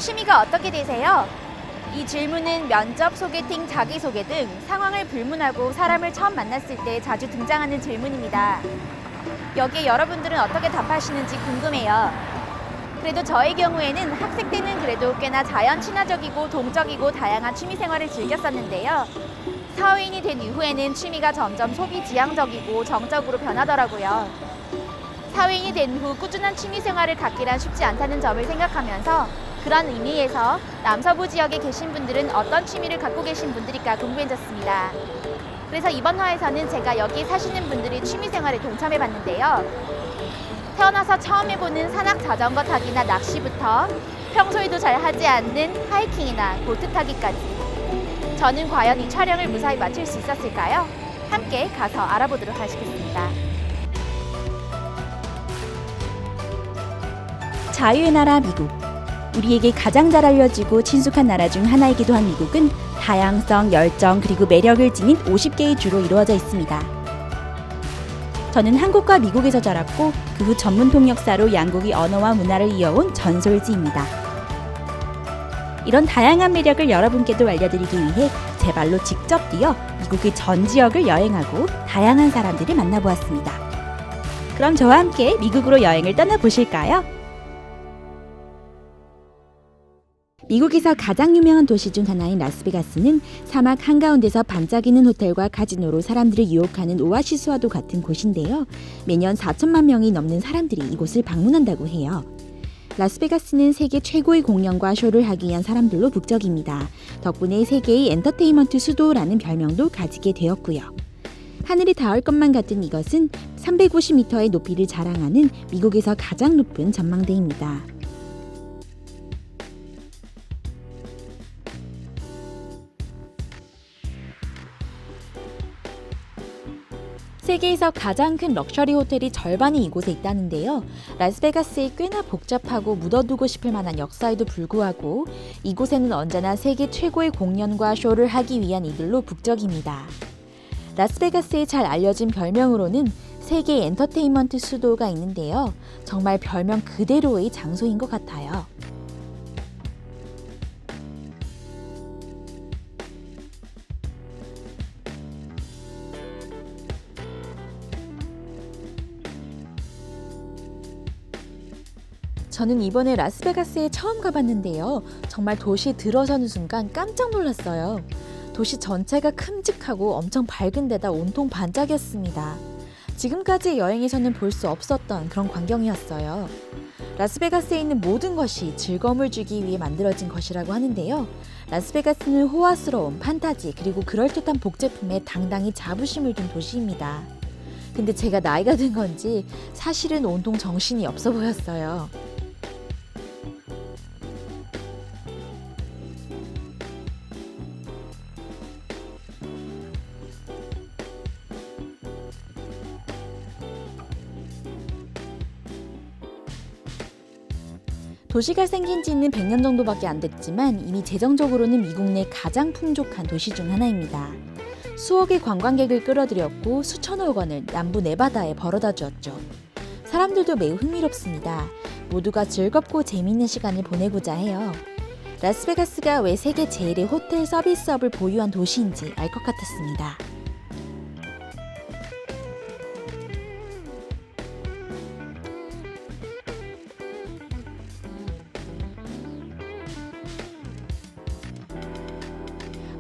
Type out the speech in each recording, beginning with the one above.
취미가 어떻게 되세요? 이 질문은 면접, 소개팅, 자기소개 등 상황을 불문하고 사람을 처음 만났을 때 자주 등장하는 질문입니다. 여기에 여러분들은 어떻게 답하시는지 궁금해요. 그래도 저의 경우에는 학생 때는 그래도 꽤나 자연 친화적이고 동적이고 다양한 취미 생활을 즐겼었는데요. 사회인이 된 이후에는 취미가 점점 소비 지향적이고 정적으로 변하더라고요. 사회인이 된 후 꾸준한 취미 생활을 갖기란 쉽지 않다는 점을 생각하면서 그런 의미에서 남서부 지역에 계신 분들은 어떤 취미를 갖고 계신 분들일까 궁금해졌습니다. 그래서 이번 화에서는 제가 여기 사시는 분들의 취미 생활에 동참해 봤는데요. 태어나서 처음 해보는 산악 자전거 타기나 낚시부터 평소에도 잘 하지 않는 하이킹이나 보트 타기까지. 저는 과연 이 촬영을 무사히 마칠 수 있었을까요? 함께 가서 알아보도록 하시겠습니다. 자유의 나라 미국. 우리에게 가장 잘 알려지고 친숙한 나라 중 하나이기도 한 미국은 다양성, 열정, 그리고 매력을 지닌 50개의 주로 이루어져 있습니다. 저는 한국과 미국에서 자랐고 그 후 전문 통역사로 양국의 언어와 문화를 이어온 전솔지입니다. 이런 다양한 매력을 여러분께도 알려드리기 위해 제 발로 직접 뛰어 미국의 전 지역을 여행하고 다양한 사람들을 만나보았습니다. 그럼 저와 함께 미국으로 여행을 떠나보실까요? 미국에서 가장 유명한 도시 중 하나인 라스베가스는 사막 한가운데서 반짝이는 호텔과 카지노로 사람들을 유혹하는 오아시스와도 같은 곳인데요. 매년 4천만 명이 넘는 사람들이 이곳을 방문한다고 해요. 라스베가스는 세계 최고의 공연과 쇼를 하기 위한 사람들로 북적입니다. 덕분에 세계의 엔터테인먼트 수도라는 별명도 가지게 되었고요. 하늘이 닿을 것만 같은 이것은 350m의 높이를 자랑하는 미국에서 가장 높은 전망대입니다. 세계에서 가장 큰 럭셔리 호텔이 절반이 이곳에 있다는데요. 라스베가스에 꽤나 복잡하고 묻어두고 싶을 만한 역사에도 불구하고 이곳에는 언제나 세계 최고의 공연과 쇼를 하기 위한 이들로 북적입니다. 라스베가스의 잘 알려진 별명으로는 세계 엔터테인먼트 수도가 있는데요. 정말 별명 그대로의 장소인 것 같아요. 저는 이번에 라스베가스에 처음 가봤는데요. 정말 도시에 들어서는 순간 깜짝 놀랐어요. 도시 전체가 큼직하고 엄청 밝은 데다 온통 반짝였습니다. 지금까지의 여행에서는 볼 수 없었던 그런 광경이었어요. 라스베가스에 있는 모든 것이 즐거움을 주기 위해 만들어진 것이라고 하는데요. 라스베가스는 호화스러움, 판타지, 그리고 그럴듯한 복제품에 당당히 자부심을 둔 도시입니다. 근데 제가 나이가 든 건지 사실은 온통 정신이 없어 보였어요. 도시가 생긴 지는 100년 정도밖에 안 됐지만 이미 재정적으로는 미국 내 가장 풍족한 도시 중 하나입니다. 수억의 관광객을 끌어들였고 수천억 원을 남부 네바다에 벌어다 주었죠. 사람들도 매우 흥미롭습니다. 모두가 즐겁고 재미있는 시간을 보내고자 해요. 라스베가스가 왜 세계 제일의 호텔 서비스업을 보유한 도시인지 알 것 같았습니다.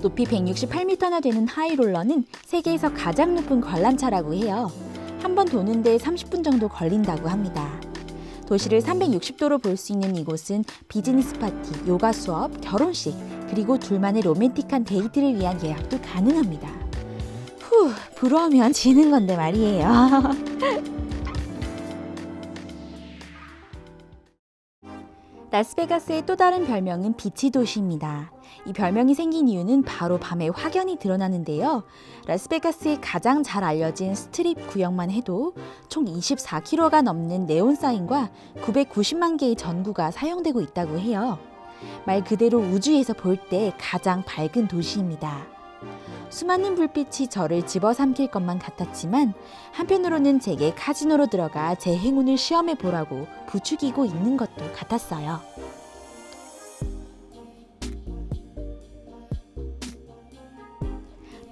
높이 168m나 되는 하이롤러는 세계에서 가장 높은 관람차라고 해요. 한 번 도는데 30분 정도 걸린다고 합니다. 도시를 360도로 볼 수 있는 이곳은 비즈니스 파티, 요가 수업, 결혼식, 그리고 둘만의 로맨틱한 데이트를 위한 예약도 가능합니다. 부러우면 지는 건데 말이에요. 라스베가스의 또 다른 별명은 비치 도시입니다. 이 별명이 생긴 이유는 바로 밤에 확연히 드러나는데요. 라스베가스의 가장 잘 알려진 스트립 구역만 해도 총 24km가 넘는 네온 사인과 990만 개의 전구가 사용되고 있다고 해요. 말 그대로 우주에서 볼 때 가장 밝은 도시입니다. 수많은 불빛이 저를 집어삼킬 것만 같았지만 한편으로는 제게 카지노로 들어가 제 행운을 시험해 보라고 부추기고 있는 것도 같았어요.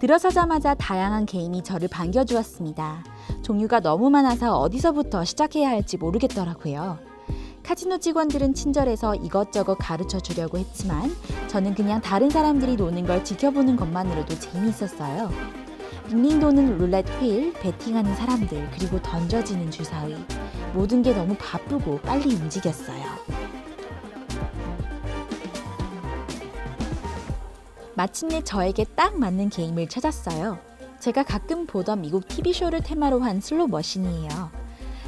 들어서자마자 다양한 게임이 저를 반겨주었습니다. 종류가 너무 많아서 어디서부터 시작해야 할지 모르겠더라고요. 카지노 직원들은 친절해서 이것저것 가르쳐 주려고 했지만 저는 그냥 다른 사람들이 노는 걸 지켜보는 것만으로도 재미있었어요. 빙빙 도는 룰렛 휠, 배팅하는 사람들, 그리고 던져지는 주사위. 모든 게 너무 바쁘고 빨리 움직였어요. 마침내 저에게 딱 맞는 게임을 찾았어요. 제가 가끔 보던 미국 TV쇼를 테마로 한 슬롯 머신이에요.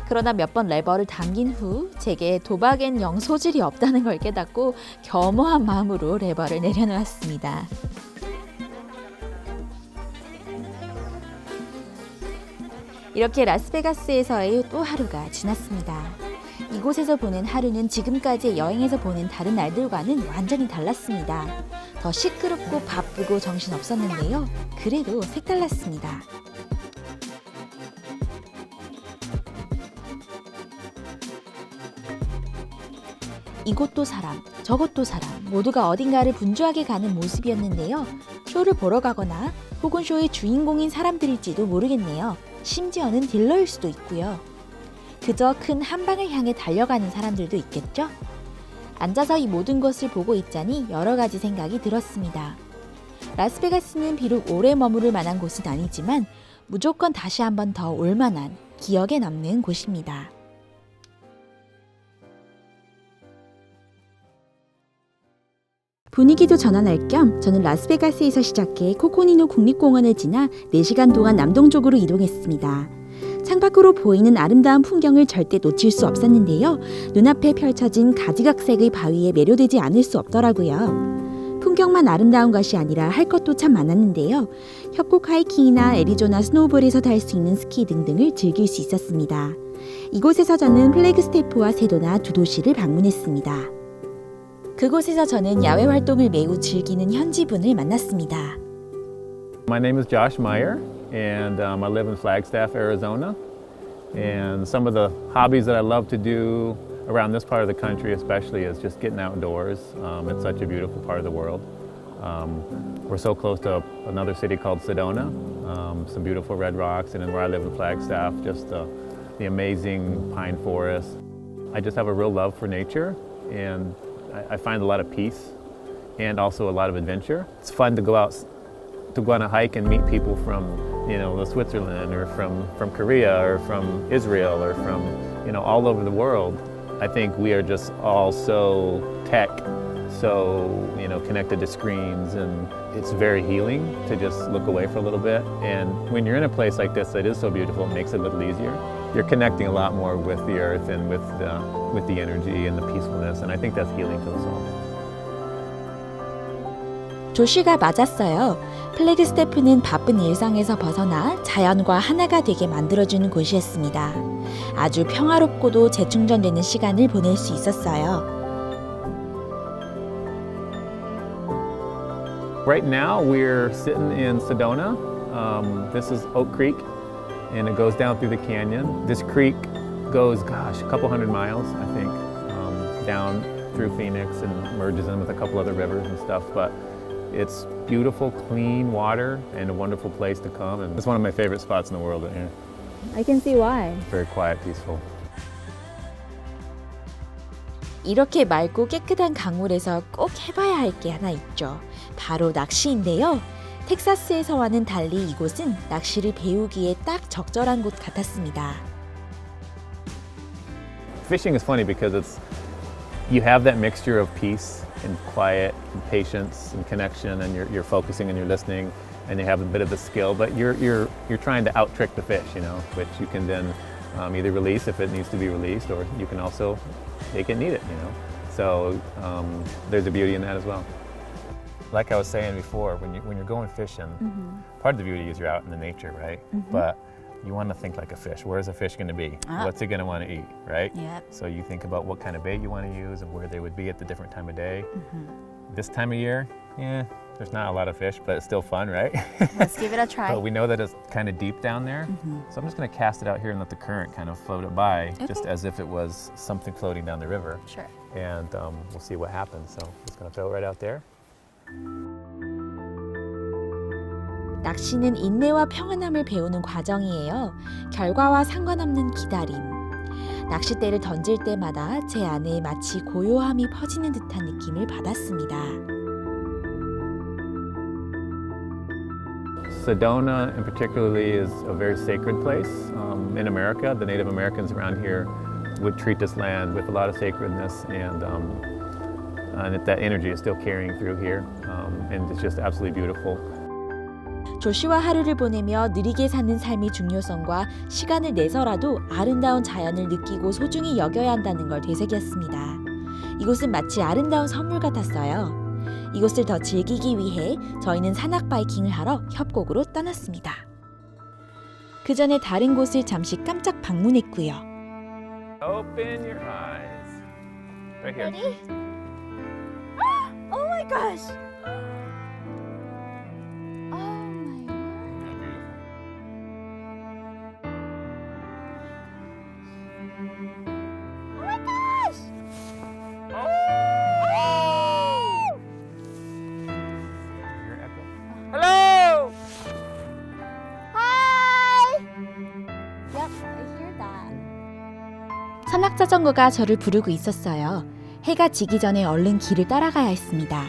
그러나 몇 번 레버를 당긴 후 제게 도박엔 영 소질이 없다는 걸 깨닫고 겸허한 마음으로 레버를 내려놓았습니다. 이렇게 라스베가스에서의 또 하루가 지났습니다. 이곳에서 보낸 하루는 지금까지 여행에서 보낸 다른 날들과는 완전히 달랐습니다. 더 시끄럽고 바쁘고 정신없었는데요. 그래도 색달랐습니다. 이곳도 사람, 저곳도 사람, 모두가 어딘가를 분주하게 가는 모습이었는데요. 쇼를 보러 가거나 혹은 쇼의 주인공인 사람들일지도 모르겠네요. 심지어는 딜러일 수도 있고요. 그저 큰 한방을 향해 달려가는 사람들도 있겠죠? 앉아서 이 모든 것을 보고 있자니 여러 가지 생각이 들었습니다. 라스베가스는 비록 오래 머무를 만한 곳은 아니지만 무조건 다시 한 번 더 올 만한 기억에 남는 곳입니다. 분위기도 전환할 겸 저는 라스베가스에서 시작해 코코니노 국립공원을 지나 4시간 동안 남동쪽으로 이동했습니다. 창밖으로 보이는 아름다운 풍경을 절대 놓칠 수 없었는데요. 눈앞에 펼쳐진 가지각색의 바위에 매료되지 않을 수 없더라고요. 풍경만 아름다운 것이 아니라 할 것도 참 많았는데요. 협곡 하이킹이나 애리조나 스노우볼에서 탈 수 있는 스키 등등을 즐길 수 있었습니다. 이곳에서 저는 플래그스테프와 세도나 두 도시를 방문했습니다. 그곳에서 저는 야외 활동을 매우 즐기는 현지 분을 만났습니다. My name is Josh Meyer, and I live in Flagstaff, Arizona. And some of the hobbies that I love to do around this part of the country especially is just getting outdoors. It's such a beautiful part of the world. We're so close to another city called Sedona, some beautiful red rocks, and then where I live in Flagstaff, just the amazing pine forest. I just have a real love for nature, and I find a lot of peace and also a lot of adventure. It's fun to go out to go on a hike and meet people from, Switzerland or from Korea or from Israel or from, all over the world. I think we are just all so tech, so, connected to screens, and it's very healing to just look away for a little bit. And when you're in a place like this that is so beautiful, it makes it a little easier. You're connecting a lot more with the earth and with the energy and the peacefulness, and I think that's healing to us all. 조시가 맞았어요. 플래그스테프는 바쁜 일상에서 벗어나 자연과 하나가 되게 만들어주는 곳이었습니다. 아주 평화롭고도 재충전되는 시간을 보낼 수 있었어요. Right now we're sitting in Sedona. This is Oak Creek, and it goes down through the canyon. This creek goes, a couple hundred miles, I think, down through Phoenix and merges in with a couple other rivers and stuff. But it's beautiful, clean water and a wonderful place to come. And it's one of my favorite spots in the world right here. I can see why. Very quiet, peaceful. 이렇게 맑고 깨끗한 강물에서 꼭 해봐야 할 게 하나 있죠. 바로 낚시인데요. 텍사스에서와는 달리 이곳은 낚시를 배우기에 딱 적절한 곳 같았습니다. Fishing is funny because you have that mixture of peace and quiet and patience and connection, and you're focusing and you're listening, and you have a bit of the skill, but you're trying to out trick the fish, which you can then either release if it needs to be released, or you can also make it need it, So there's a beauty in that as well. Like I was saying before, when you're going fishing, part of the beauty is you're out in the nature, right? But you want to think like a fish. Where's a fish going to be? What's it going to want to eat, right? Yep. So you think about what kind of bait you want to use and where they would be at the different time of day. This time of year, there's not a lot of fish, but it's still fun, right? Let's give it a try. But we know that it's kind of deep down there. So I'm just going to cast it out here and let the current kind of float it by, just as if it was something floating down the river. Sure. And we'll see what happens. So I'm just going to throw it right out there. 낚시는 인내와 평안함을 배우는 과정이에요. 결과와 상관없는 기다림. 낚싯대를 던질 때마다 제 안에 마치 고요함이 퍼지는 듯한 느낌을 받았습니다. Sedona, in particularly, is a very sacred place in America. The Native Americans around here would treat this land with a lot of sacredness, and that energy is still carrying through here, and it's just absolutely beautiful. 조시와 하루를 보내며 느리게 사는 삶의 중요성과 시간을 내서라도 아름다운 자연을 느끼고 소중히 여겨야 한다는 걸 되새겼습니다. 이곳은 마치 아름다운 선물 같았어요. 이곳을 더 즐기기 위해 저희는 산악 바이킹을 하러 협곡으로 떠났습니다. 그 전에 다른 곳을 잠시 깜짝 방문했고요. Open your eyes. Right here. Ready? Oh my gosh! Oh my word. Oh my gosh! Hello! Hi! Yep, I hear that. 산악 자전거가 저를 부르고 있었어요. 해가 지기 전에 얼른 길을 따라가야 했습니다.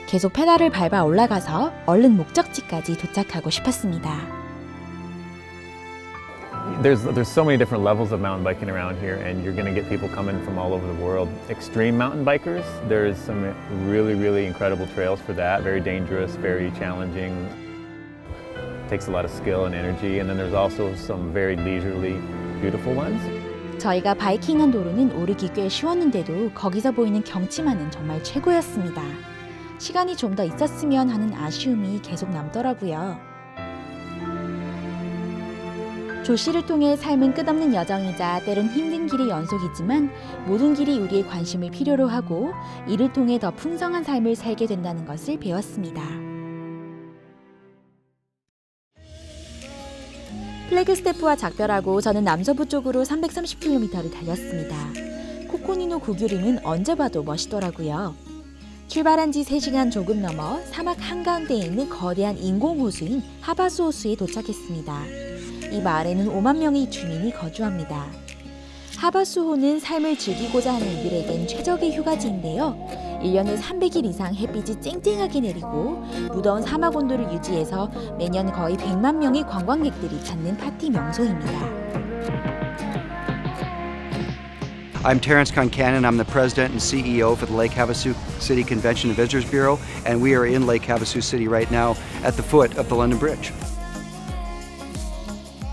계속 페달을 밟아 올라가서 얼른 목적지까지 도착하고 싶었습니다. There's so many different levels of mountain biking around here, and you're going to get people coming from all over the world. Extreme mountain bikers, there's some really incredible trails for that. Very dangerous, very challenging. Takes a lot of skill and energy. And then there's also some very leisurely, beautiful ones. 저희가 바이킹한 도로는 오르기 꽤 쉬웠는데도 거기서 보이는 경치만은 정말 최고였습니다. 시간이 좀 더 있었으면 하는 아쉬움이 계속 남더라고요. 조시를 통해 삶은 끝없는 여정이자 때론 힘든 길의 연속이지만 모든 길이 우리의 관심을 필요로 하고 이를 통해 더 풍성한 삶을 살게 된다는 것을 배웠습니다. 플래그스테프와 작별하고 저는 남서부 쪽으로 330km를 달렸습니다. 코코니노 구규림은 언제 봐도 멋있더라고요. 출발한 지 3시간 조금 넘어 사막 한가운데에 있는 거대한 인공호수인 하바수 호수에 도착했습니다. 이 마을에는 5만 명의 주민이 거주합니다. 하바수호는 삶을 즐기고자 하는 이들에겐 최적의 휴가지인데요. 1년에 300일 이상 햇빛이 쨍쨍하게 내리고 무더운 사막 온도를 유지해서 매년 거의 100만 명의 관광객들이 찾는 파티 명소입니다. I'm Terrence Concanon. I'm the president and CEO for the Lake Havasu City Convention and Visitors Bureau, and we are in Lake Havasu City right now at the foot of the London Bridge.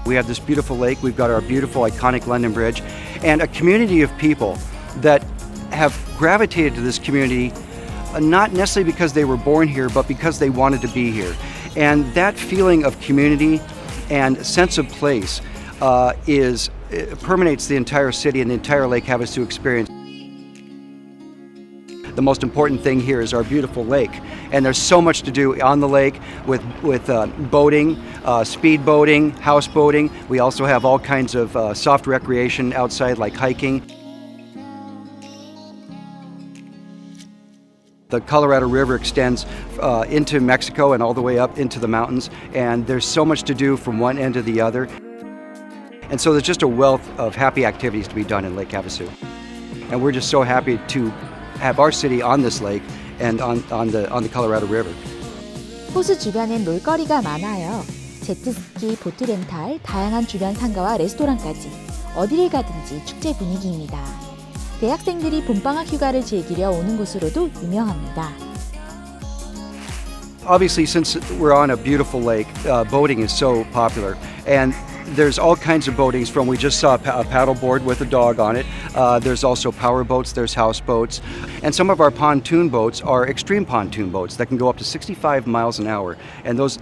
We have this beautiful lake, we've got our beautiful iconic London Bridge, and a community of people that have gravitated to this community not necessarily because they were born here, but because they wanted to be here. And that feeling of community and sense of place permeates the entire city and the entire Lake Havasu experience. The most important thing here is our beautiful lake, and there's so much to do on the lake with boating, speed boating, houseboating. We also have all kinds of soft recreation outside like hiking. The Colorado River extends into Mexico and all the way up into the mountains, and there's so much to do from one end to the other. And so there's just a wealth of happy activities to be done in Lake Havasu. And we're just so happy to have our city on this lake and on the Colorado River. 호수 주변엔 놀거리가 많아요. 제트스키, 보트 렌탈, 다양한 주변 상가와 레스토랑까지 어디를 가든지 축제 분위기입니다. 대학생들이 봄방학 휴가를 즐기려 오는 곳으로도 유명합니다. Obviously, since we're on a beautiful lake, boating is so popular, and there's all kinds of boatings from, we just saw a paddleboard with a dog on it. There's also power boats, there's houseboats. And some of our pontoon boats are extreme pontoon boats that can go up to 65 miles an hour. And those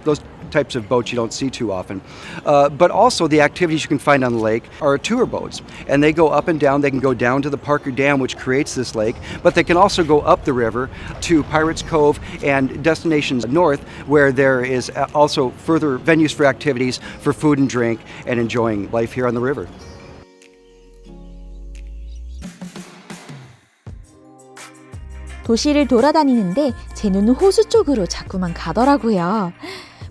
types of boats you don't see too often. But also the activities you can find on the lake are tour boats. And they go up and down. They can go down to the Parker Dam, which creates this lake. But they can also go up the river to Pirates Cove and destinations north, where there is also further venues for activities for food and drink and enjoying life here on the river. 도시를 돌아다니는데 제 눈은 호수 쪽으로 자꾸만 가더라고요.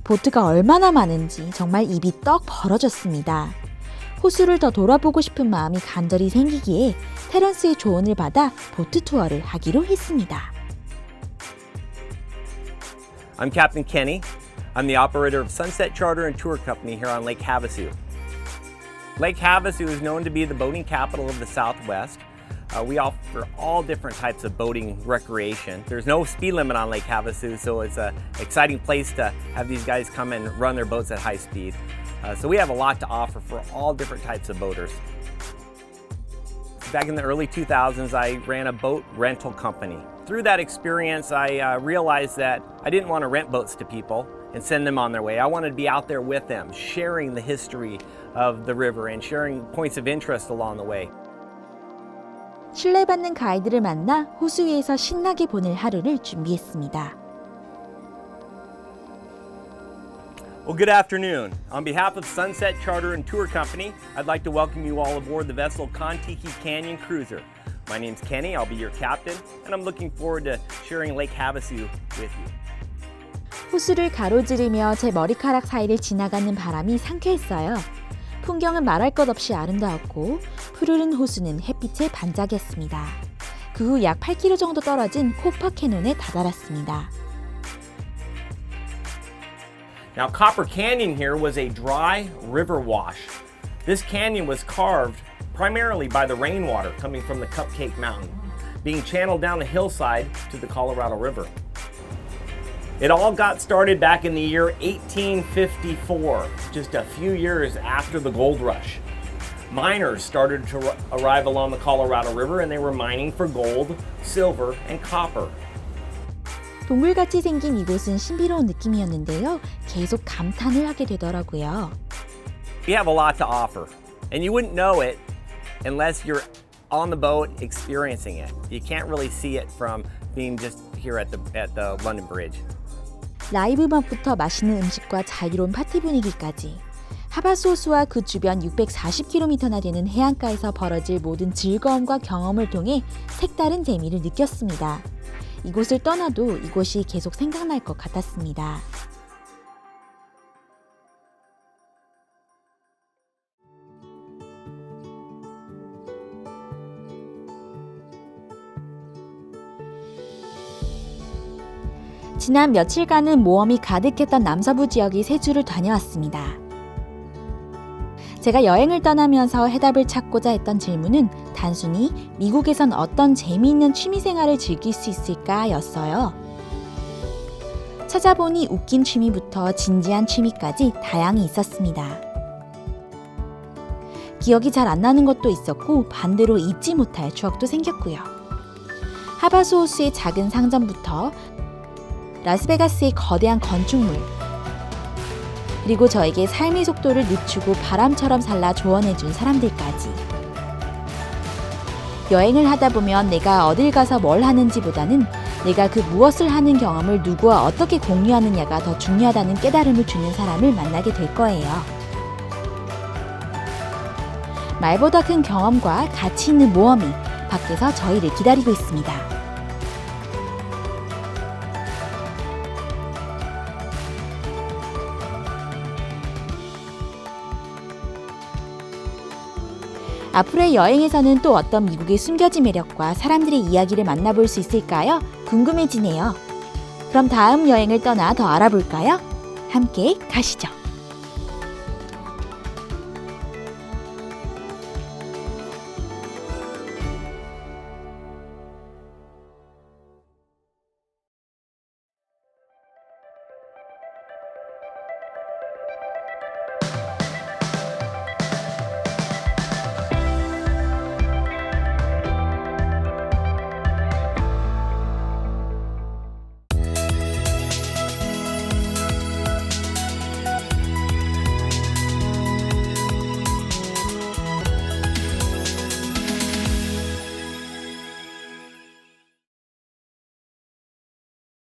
보트가 얼마나 많은지 정말 입이 떡 벌어졌습니다. 호수를 더 돌아보고 싶은 마음이 간절히 생기기에 테런스의 조언을 받아 보트 투어를 하기로 했습니다. I'm Captain Kenny. I'm the operator of Sunset Charter and Tour Company here on Lake Havasu. Lake Havasu is known to be the boating capital of the Southwest. We offer all different types of boating recreation. There's no speed limit on Lake Havasu, so it's an exciting place to have these guys come and run their boats at high speed. So we have a lot to offer for all different types of boaters. Back in the early 2000s, I ran a boat rental company. Through that experience, I realized that I didn't want to rent boats to people and send them on their way. I wanted to be out there with them, sharing the history of the river and sharing points of interest along the way. 신뢰받는 가이드를 만나 호수 위에서 신나게 보낼 하루를 준비했습니다. Well, good afternoon. On behalf of Sunset Charter and Tour Company, I'd like to welcome you all aboard the vessel Contiki Canyon Cruiser. My name's Kenny, I'll be your captain, and I'm looking forward to sharing Lake Havasu with you. 호수를 가로지르며 제 머리카락 사이를 지나가는 바람이 상쾌했어요. 풍경은 말할 것 없이 아름다웠고 푸르른 호수는 햇빛에 반짝였습니다. 그 후 약 8km 정도 떨어진 코파 캐논에 다다랐습니다. Now, Copper Canyon here was a dry river wash. This canyon was carved primarily by the rainwater coming from the Cupcake Mountain, being channeled down the hillside to the Colorado River. It all got started back in the year 1854, just a few years after the gold rush. Miners started to arrive along the Colorado River and they were mining for gold, silver, and copper. 동굴같이 생긴 이곳은 신비로운 느낌이었는데요. 계속 감탄을 하게 되더라고요. We have a lot to offer, and you wouldn't know it unless you're on the boat experiencing it. You can't really see it from being just here at the London Bridge. 라이브 음악부터 맛있는 음식과 자유로운 파티 분위기까지 하바수 호수와 그 주변 640km나 되는 해안가에서 벌어질 모든 즐거움과 경험을 통해 색다른 재미를 느꼈습니다. 이곳을 떠나도 이곳이 계속 생각날 것 같았습니다. 지난 며칠간은 모험이 가득했던 남서부 지역의 세 주를 다녀왔습니다. 제가 여행을 떠나면서 해답을 찾고자 했던 질문은 단순히 미국에선 어떤 재미있는 취미생활을 즐길 수 있을까 였어요. 찾아보니 웃긴 취미부터 진지한 취미까지 다양히 있었습니다. 기억이 잘 안 나는 것도 있었고 반대로 잊지 못할 추억도 생겼고요. 하바수 호수의 작은 상점부터 라스베가스의 거대한 건축물, 그리고 저에게 삶의 속도를 늦추고 바람처럼 살라 조언해준 사람들까지. 여행을 하다 보면 내가 어딜 가서 뭘 하는지보다는 내가 그 무엇을 하는 경험을 누구와 어떻게 공유하느냐가 더 중요하다는 깨달음을 주는 사람을 만나게 될 거예요. 말보다 큰 경험과 가치 있는 모험이 밖에서 저희를 기다리고 있습니다. 앞으로의 여행에서는 또 어떤 미국의 숨겨진 매력과 사람들의 이야기를 만나볼 수 있을까요? 궁금해지네요. 그럼 다음 여행을 떠나 더 알아볼까요? 함께 가시죠.